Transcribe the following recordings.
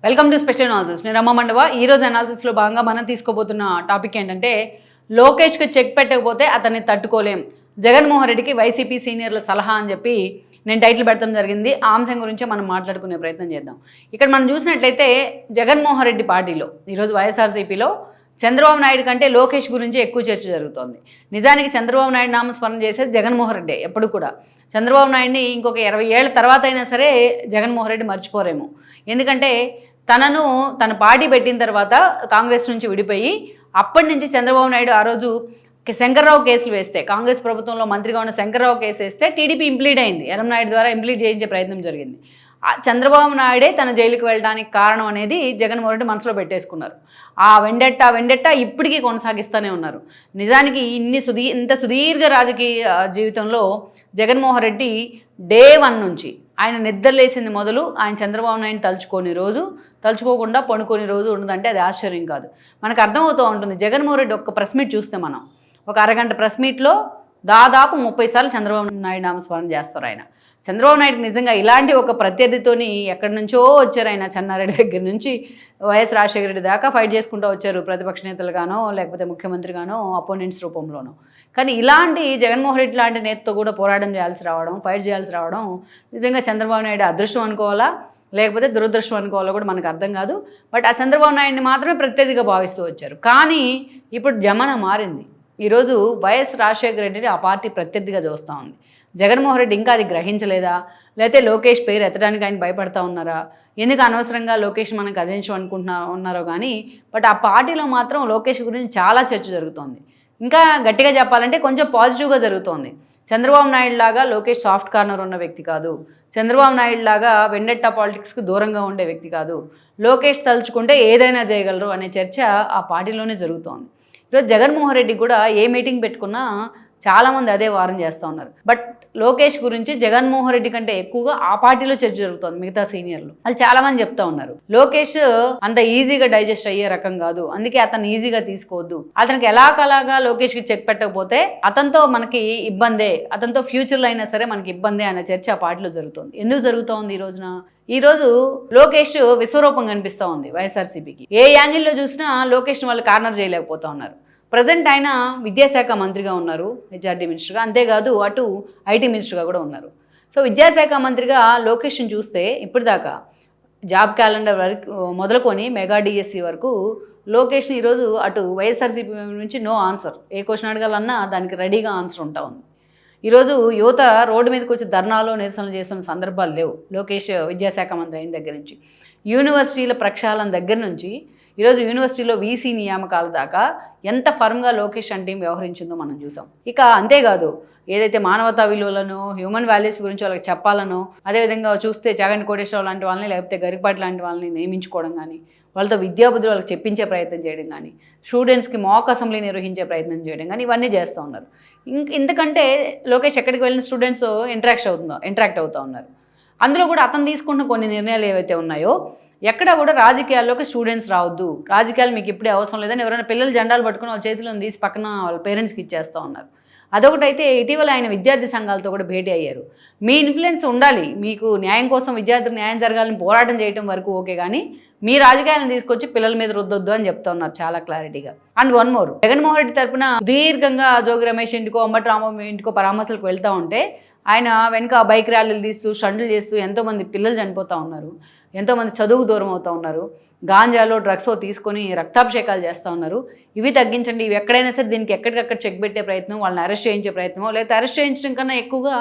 Welcome to special analysis. నేను రమ్మ మండవ. ఈరోజు అనాలిసిస్లో భాగంగా మనం తీసుకోబోతున్న టాపిక్ ఏంటంటే, లోకేష్కి చెక్ పెట్టకపోతే అతన్ని తట్టుకోలేం, జగన్మోహన్ రెడ్డికి వైసీపీ సీనియర్ల సలహా అని చెప్పి నేను టైటిల్ పెట్టడం జరిగింది. ఆ అంశం గురించే మనం మాట్లాడుకునే ప్రయత్నం చేద్దాం. ఇక్కడ మనం చూసినట్లయితే జగన్మోహన్ రెడ్డి పార్టీలో ఈరోజు వైఎస్ఆర్సీపీలో చంద్రబాబు నాయుడు కంటే లోకేష్ గురించి ఎక్కువ చర్చ జరుగుతోంది. నిజానికి చంద్రబాబు నాయుడు నామస్మరణ చేసేది జగన్మోహన్ రెడ్డి ఎప్పుడు కూడా. చంద్రబాబు నాయుడిని ఇంకొక 20 ఏళ్ల తర్వాత అయినా సరే జగన్మోహన్ రెడ్డి మర్చిపోరేమో. ఎందుకంటే తన పార్టీ పెట్టిన తర్వాత కాంగ్రెస్ నుంచి విడిపోయి అప్పటి నుంచి చంద్రబాబు నాయుడు ఆ రోజు శంకర్రావు కేసులు వేస్తే, కాంగ్రెస్ ప్రభుత్వంలో మంత్రిగా ఉన్న శంకర్రావు కేసు వేస్తే టీడీపీ ఇంప్లీడ్ అయింది. ఎర్రంనాయుడు ద్వారా ఇంప్లీడ్ చేయించే ప్రయత్నం జరిగింది. చంద్రబాబు నాయుడే తన జైలుకి వెళ్ళడానికి కారణం అనేది జగన్మోహన్ రెడ్డి మనసులో పెట్టేసుకున్నారు. ఆ వెండెట్ట ఇప్పటికీ కొనసాగిస్తూనే ఉన్నారు. నిజానికి ఇంత సుదీర్ఘ రాజకీయ జీవితంలో జగన్మోహన్ రెడ్డి డే 1 నుంచి ఆయన నిద్రలేసింది మొదలు ఆయన చంద్రబాబు నాయుడిని తలుచుకోకుండా పడుకొని రోజు ఉండదంటే అది ఆశ్చర్యం కాదు. మనకు అర్థమవుతూ ఉంటుంది. జగన్మోహన్ రెడ్డి ఒక్క ప్రెస్ మీట్ చూస్తే మనం ఒక అరగంట ప్రెస్ మీట్లో దాదాపు 30 సార్లు చంద్రబాబు నాయుడు నామస్మరణ చేస్తారు ఆయన. చంద్రబాబు నాయుడు నిజంగా ఇలాంటి ఒక ప్రత్యర్థితోని ఎక్కడి నుంచో వచ్చారు. ఆయన చెన్నారెడ్డి దగ్గర నుంచి వైఎస్ రాజశేఖర రెడ్డి దాకా ఫైట్ చేసుకుంటూ వచ్చారు, ప్రతిపక్ష నేతలుగానో లేకపోతే ముఖ్యమంత్రిగానో అపోనెంట్స్ రూపంలోనో. కానీ ఇలాంటి జగన్మోహన్ రెడ్డి లాంటి నేతతో కూడా పోరాటం చేయాల్సి రావడం, ఫైట్ చేయాల్సి రావడం నిజంగా చంద్రబాబు నాయుడు అదృష్టం అనుకోవాలా లేకపోతే దురదృష్టం అనుకోవాలో కూడా మనకు అర్థం కాదు. బట్ ఆ చంద్రబాబు నాయుడిని మాత్రమే ప్రత్యర్థిగా భావిస్తూ వచ్చారు. కానీ ఇప్పుడు జమానా మారింది. ఈరోజు వైఎస్ రాజశేఖర రెడ్డిని ఆ పార్టీ ప్రత్యర్థిగా చూస్తూ ఉంది. జగన్మోహన్ రెడ్డి ఇంకా అది గ్రహించలేదా, లేకపోతే లోకేష్ పేరు ఎత్తడానికి ఆయన భయపడతా ఉన్నారా, ఎందుకు అనవసరంగా లోకేష్ మనం ఉన్నారో కానీ బట్ ఆ పార్టీలో మాత్రం లోకేష్ గురించి చాలా చర్చ జరుగుతోంది. ఇంకా గట్టిగా చెప్పాలంటే కొంచెం పాజిటివ్గా జరుగుతోంది. చంద్రబాబు నాయుడు లాగా లోకేష్ సాఫ్ట్ కార్నర్ ఉన్న వ్యక్తి కాదు. చంద్రబాబు నాయుడు లాగా వెండెట్టా పాలిటిక్స్కి దూరంగా ఉండే వ్యక్తి కాదు. లోకేష్ తలుచుకుంటే ఏదైనా చేయగలరు అనే చర్చ ఆ పార్టీలోనే జరుగుతోంది. ఈరోజు జగన్మోహన్ రెడ్డి కూడా ఏ మీటింగ్ పెట్టుకున్నా చాలామంది అదే వారం చేస్తూ ఉన్నారు. బట్ లోకేష్ గురించి జగన్మోహన్ రెడ్డి కంటే ఎక్కువగా ఆ పార్టీలో చర్చ జరుగుతోంది. మిగతా సీనియర్లు వాళ్ళు చాలామంది చెప్తా ఉన్నారు, లోకేష్ అంత ఈజీగా డైజెస్ట్ అయ్యే రకం కాదు, అందుకే అతను ఈజీగా తీసుకోవద్దు, అతనికి ఎలాగలాగా లోకేష్కి చెక్ పెట్టకపోతే అతనితో మనకి ఇబ్బందే, అతనితో ఫ్యూచర్లో అయినా సరే మనకి ఇబ్బందే అనే చర్చ ఆ పార్టీలో జరుగుతుంది. ఎందుకు జరుగుతోంది ఈ రోజు లోకేష్ విశ్వరూపం కనిపిస్తూ ఉంది వైఎస్ఆర్సీపీకి. ఏ యాంగిల్లో చూసినా లోకేష్ని వాళ్ళు కార్నర్ చేయలేకపోతా ఉన్నారు. ప్రజెంట్ ఆయన విద్యాశాఖ మంత్రిగా ఉన్నారు, హెచ్ఆర్డీ మినిస్టర్గా, అంతేకాదు అటు ఐటీ మినిస్టర్గా కూడా ఉన్నారు. సో విద్యాశాఖ మంత్రిగా లోకేష్ని చూస్తే ఇప్పటిదాకా జాబ్ క్యాలెండర్ వరకు మొదలుకొని మెగా డిఎస్సి వరకు లోకేష్ని ఈరోజు అటు వైఎస్ఆర్సీపీ నుంచి నో ఆన్సర్, ఏ క్వశ్చన్ అడగాలన్నా దానికి రెడీగా ఆన్సర్ ఉంటా ఉంది. ఈరోజు యువత రోడ్డు మీదకి వచ్చి ధర్నాలు నిరసనలు చేస్తున్న సందర్భాలు లేవు. లోకేష్ విద్యాశాఖ మంత్రి అయిన దగ్గర నుంచి, యూనివర్సిటీల ప్రక్షాళన దగ్గర నుంచి ఈరోజు యూనివర్సిటీలో వీసీ నియామకాల దాకా ఎంత ఫర్మ్గా లోకేష్ అండ్ టీం వ్యవహరించిందో మనం చూసాం. ఇక అంతేకాదు, ఏదైతే మానవతా విలువలను, హ్యూమన్ వాల్యూస్ గురించి వాళ్ళకి చెప్పాలనో, అదేవిధంగా చూస్తే చాగంటి కోటేశ్వరరావు లాంటి వాళ్ళని లేకపోతే గరికపాటి లాంటి వాళ్ళని నియమించుకోవడం కానీ, వాళ్ళతో విద్యాబుద్ధులు వాళ్ళకి చెప్పించే ప్రయత్నం చేయడం కానీ, స్టూడెంట్స్కి మాక్ అసెంబ్లీ నిర్వహించే ప్రయత్నం చేయడం కానీ ఇవన్నీ చేస్తూ ఉన్నారు. ఇంతకంటే లోకేష్ ఎక్కడికి వెళ్ళిన స్టూడెంట్స్ ఇంటరాక్ట్ అవుతూ ఉన్నారు. అందులో కూడా అతను తీసుకున్న కొన్ని నిర్ణయాలు ఏవైతే ఉన్నాయో ఎక్కడ కూడా రాజకీయాల్లోకి స్టూడెంట్స్ రావద్దు, రాజకీయాలు మీకు ఇప్పుడే అవసరం లేదని ఎవరైనా పిల్లలు జెండాలు పట్టుకుని వాళ్ళ చేతిలో తీసి పక్కన వాళ్ళ పేరెంట్స్కి ఇచ్చేస్తూ ఉన్నారు. అదొకటైతే ఇటీవల ఆయన విద్యార్థి సంఘాలతో కూడా భేటీ అయ్యారు. మీ ఇన్ఫ్లుయెన్స్ ఉండాలి, మీకు న్యాయం కోసం విద్యార్థులకు న్యాయం జరగాలని పోరాటం చేయడం వరకు ఓకే, కానీ మీ రాజకీయాలను తీసుకొచ్చి పిల్లల మీద రుద్దొద్దు అని చెప్తా ఉన్నారు చాలా క్లారిటీగా. And one more, Jaganmohan Reddy తరఫున దీర్ఘంగా జోగి రమేష్ ఇంటికో అంబటి రాంబాబు ఇంటికో పరామర్శలకు వెళ్తూ ఉంటే ఆయన వెనుక బైక్ ర్యాలీలు తీస్తూ స్టంట్లు చేస్తూ ఎంతోమంది పిల్లలు చనిపోతూ ఉన్నారు, ఎంతోమంది చదువుకు దూరం అవుతూ ఉన్నారు, గాంజాలో డ్రగ్స్ తీసుకొని రక్తాభిషేకాలు చేస్తూ ఉన్నారు. ఇవి తగ్గించండి, ఇవి ఎక్కడైనా సరే దీనికి ఎక్కడికక్కడ చెక్ పెట్టే ప్రయత్నం, వాళ్ళని అరెస్ట్ చేయించే ప్రయత్నమో, లేకపోతే అరెస్ట్ చేయించడం కన్నా ఎక్కువగా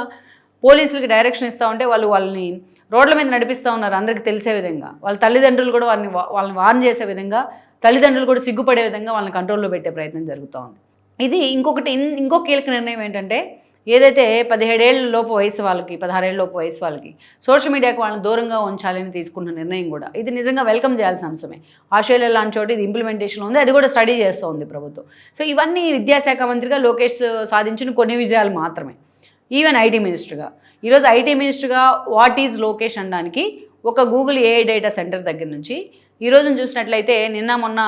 పోలీసులకి డైరెక్షన్ ఇస్తూ ఉంటే వాళ్ళని రోడ్ల మీద నడిపిస్తూ ఉన్నారు అందరికీ తెలిసే విధంగా. వాళ్ళ తల్లిదండ్రులు కూడా వాళ్ళని వార్న్ చేసే విధంగా, తల్లిదండ్రులు కూడా సిగ్గుపడే విధంగా వాళ్ళని కంట్రోల్లో పెట్టే ప్రయత్నం జరుగుతూ ఉంది. ఇది ఇంకో కీలక నిర్ణయం ఏంటంటే, ఏదైతే 17 ఏళ్ళ లోపు వయసు వాళ్ళకి, 16 ఏళ్ళ లోపు వయసు వాళ్ళకి సోషల్ మీడియాకి వాళ్ళని దూరంగా ఉంచాలని తీసుకున్న నిర్ణయం కూడా ఇది నిజంగా వెల్కమ్ చేయాల్సిన అంశమే. ఆస్ట్రేలియా లాంటి చోట ఇది ఇంప్లిమెంటేషన్ ఉంది, అది కూడా స్టడీ చేస్తూ ఉంది ప్రభుత్వం. సో ఇవన్నీ విద్యాశాఖ మంత్రిగా లోకేష్ సాధించిన కొన్ని విజయాలు మాత్రమే. ఈవెన్ ఐటీ మినిస్టర్గా ఈరోజు ఐటీ మినిస్టర్గా వాట్ ఈజ్ లోకేష్ అనడానికి ఒక గూగుల్ ఏఐ డేటా సెంటర్ దగ్గర నుంచి ఈరోజు చూసినట్లయితే నిన్న మొన్న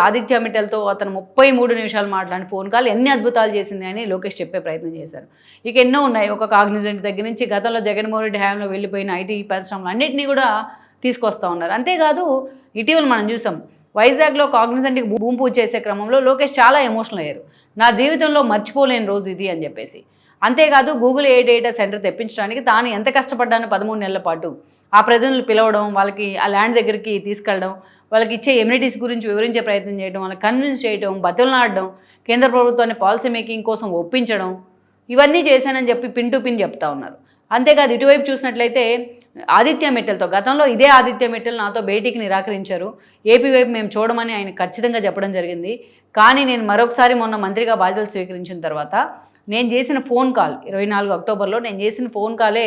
ఆదిత్య మిట్టల్తో అతను 33 నిమిషాలు మాట్లాడిన ఫోన్ కాల్ ఎన్ని అద్భుతాలు చేసింది అని లోకేష్ చెప్పే ప్రయత్నం చేశారు. ఇక ఎన్నో ఉన్నాయి. ఒక కాగ్నిజెంట్ దగ్గర నుంచి గతంలో జగన్మోహన్ రెడ్డి హయాంలో వెళ్ళిపోయిన ఐటీ పరిశ్రమలు అన్నింటినీ కూడా తీసుకొస్తూ ఉన్నారు. అంతేకాదు ఇటీవల మనం చూసాం వైజాగ్లో కాగ్నిజెంట్కి భూమి పూజ చేసే క్రమంలో లోకేష్ చాలా ఎమోషనల్ అయ్యారు. నా జీవితంలో మర్చిపోలేని రోజు ఇది అని చెప్పేసి. అంతేకాదు గూగుల్ ఏ డేటా సెంటర్ తెప్పించడానికి తాను ఎంత కష్టపడ్డానో 13 నెలల పాటు ఆ ప్రజలను పిలవడం, వాళ్ళకి ఆ ల్యాండ్ దగ్గరికి తీసుకెళ్ళడం, వాళ్ళకి ఇచ్చే ఎమ్యూనిటీస్ గురించి వివరించే ప్రయత్నం చేయడం, వాళ్ళకి కన్విన్స్ చేయడం, బతులనాడడం, కేంద్ర ప్రభుత్వాన్ని పాలసీ మేకింగ్ కోసం ఒప్పించడం, ఇవన్నీ చేశానని చెప్పి పిన్ టు పిన్ చెప్తా ఉన్నారు. అంతేకాదు ఇటువైపు చూసినట్లయితే ఆదిత్య మిట్టల్తో గతంలో ఇదే ఆదిత్య మిట్టల్ నాతో భేటీకి నిరాకరించారు. ఏపీ వైపు మేము చూడమని ఆయన ఖచ్చితంగా చెప్పడం జరిగింది. కానీ నేను మరొకసారి మొన్న మంత్రిగా బాధ్యతలు స్వీకరించిన తర్వాత నేను చేసిన ఫోన్ కాల్ 24 అక్టోబర్లో నేను చేసిన ఫోన్ కాలే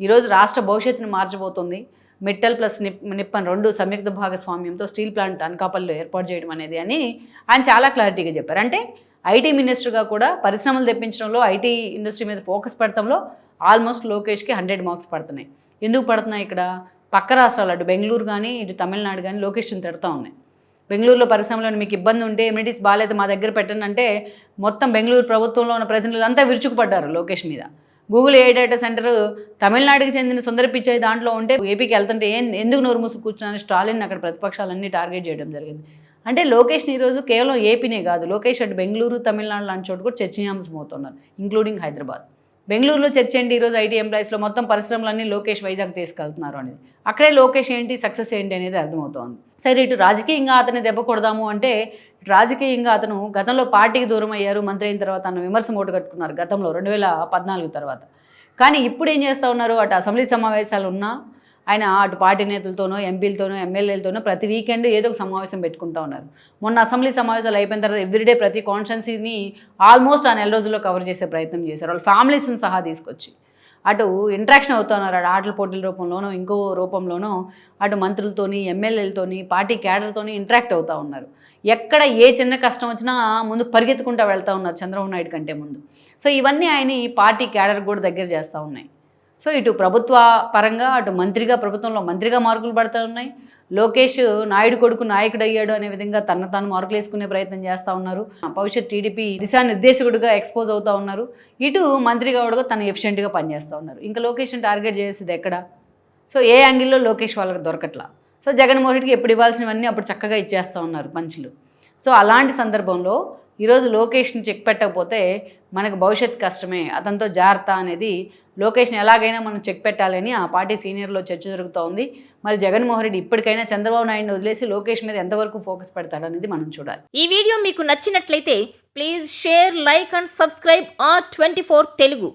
ఈరోజు రాష్ట్ర భవిష్యత్తును మార్చబోతుంది. మిట్టల్ ప్లస్ నిప్పన్ 2 సంయుక్త భాగస్వామ్యంతో స్టీల్ ప్లాంట్ అనకాపల్లిలో ఏర్పాటు చేయడం అనేది అని ఆయన చాలా క్లారిటీగా చెప్పారు. అంటే ఐటీ మినిస్టర్గా కూడా పరిశ్రమలు తెప్పించడంలో, ఐటీ ఇండస్ట్రీ మీద ఫోకస్ పెడతంలో ఆల్మోస్ట్ లోకేష్కి 100 మార్క్స్ పడుతున్నాయి. ఎందుకు పడుతున్నాయి? ఇక్కడ పక్క రాష్ట్రాలు అటు బెంగళూరు కానీ ఇటు తమిళనాడు కానీ లొకేషన్ తిడతా ఉన్నాయి. బెంగళూరులో పరిశ్రమలో మీకు ఇబ్బంది ఉంటే ఎమ్యూనిటీస్ బాగాలేదు మా దగ్గర పెట్టండి అంటే మొత్తం బెంగళూరు ప్రభుత్వంలో ఉన్న ప్రతినిధులు అంతా విరుచుకుపడ్డారు లోకేష్ మీద. గూగుల్ ఏ డేటా సెంటర్ తమిళనాడుకి చెందిన సుందర పిచ్చై దాంట్లో ఉంటే ఏపీకి వెళ్తుంటే ఎందుకు నోరు మూసు కూర్చున్నాను స్టాలిన్ అక్కడ ప్రతిపక్షాలన్నీ టార్గెట్ చేయడం జరిగింది. అంటే లోకేష్ని ఈరోజు కేవలం ఏపీనే కాదు, లోకేష్ అటు బెంగళూరు తమిళనాడు లాంటి చోటు కూడా చర్చనీయాంశం అవుతున్నారు, ఇంక్లూడింగ్ హైదరాబాద్. బెంగళూరులో చర్చ ఏంటి? ఈరోజు ఐటీ ఎంప్లాయీస్లో మొత్తం పరిశ్రమలన్నీ లోకేష్ వైజాగ్ తీసుకెళ్తున్నారు అనేది. అక్కడే లోకేష్ ఏంటి, సక్సెస్ ఏంటి అనేది అర్థమవుతోంది. సరే, ఇటు రాజకీయంగా అతన్ని దెబ్బ కొడదాము అంటే రాజకీయంగా అతను గతంలో పార్టీకి దూరం అయ్యారు మంత్రి అయిన తర్వాత అన్న విమర్శ మూట కట్టుకున్నారు గతంలో 2014 తర్వాత. కానీ ఇప్పుడు ఏం చేస్తూ ఉన్నారు? అటు అసెంబ్లీ సమావేశాలు ఉన్నా ఆయన అటు పార్టీ నేతలతోనో, ఎంపీలతోనో, ఎమ్మెల్యేలతోనో ప్రతి వీకెండ్ ఏదో ఒక సమావేశం పెట్టుకుంటూ ఉన్నారు. మొన్న అసెంబ్లీ సమావేశాలు అయిపోయిన తర్వాత ఎవ్రీడే ప్రతి కాన్స్టిట్యున్సీని ఆల్మోస్ట్ ఆ నెల రోజుల్లో కవర్ చేసే ప్రయత్నం చేశారు. వాళ్ళ ఫ్యామిలీస్ని సహా తీసుకొచ్చి అటు ఇంట్రాక్షన్ అవుతూ ఉన్నారు. అటు ఆటల పోటీల రూపంలోనో ఇంకో రూపంలోనో అటు మంత్రులతోని, ఎమ్మెల్యేలతోని, పార్టీ క్యాడర్తోని ఇంటరాక్ట్ అవుతూ ఉన్నారు. ఎక్కడ ఏ చిన్న కష్టం వచ్చినా ముందు పరిగెత్తుకుంటూ వెళ్తూ ఉన్నారు చంద్రబాబు నాయుడు కంటే ముందు. సో ఇవన్నీ ఆయన ఈ పార్టీ క్యాడర్ కూడా దగ్గర చేస్తూ ఉన్నాయి. సో ఇటు ప్రభుత్వ పరంగా అటు మంత్రిగా, ప్రభుత్వంలో మంత్రిగా మార్కులు పడుతూ ఉన్నాయి. లోకేష్ నాయుడు కొడుకు నాయకుడు అయ్యాడు అనే విధంగా తాను మార్కులు వేసుకునే ప్రయత్నం చేస్తూ ఉన్నారు. భవిష్యత్ టీడీపీ దిశానిర్దేశకుడిగా ఎక్స్పోజ్ అవుతూ ఉన్నారు. ఇటు మంత్రిగా కూడా తను ఎఫిషియెంట్గా పనిచేస్తూ ఉన్నారు. ఇంకా లోకేష్ని టార్గెట్ చేసేది ఎక్కడ? సో ఏ యాంగిల్లో లోకేష్ వాళ్ళకి దొరకట్లా. సో జగన్మోహన్ రెడ్డికి ఎప్పుడు ఇవ్వాల్సినవన్నీ అప్పుడు చక్కగా ఇచ్చేస్తూ ఉన్నారు పంచులు. సో అలాంటి సందర్భంలో ఈరోజు లోకేష్ని చెక్ పెట్టకపోతే మనకు భవిష్యత్ కష్టమే, అతనితో జాగ్రత్త అనేది లోకేష్ని ఎలాగైనా మనం చెక్ పెట్టాలని ఆ పార్టీ సీనియర్లో చర్చ జరుగుతూ ఉంది. మరి జగన్మోహన్ రెడ్డి ఇప్పటికైనా చంద్రబాబు నాయుడుని వదిలేసి లోకేష్ మీద ఎంతవరకు ఫోకస్ పెడతాడనేది మనం చూడాలి. ఈ వీడియో మీకు నచ్చినట్లయితే please share, like and subscribe R24 Telugu.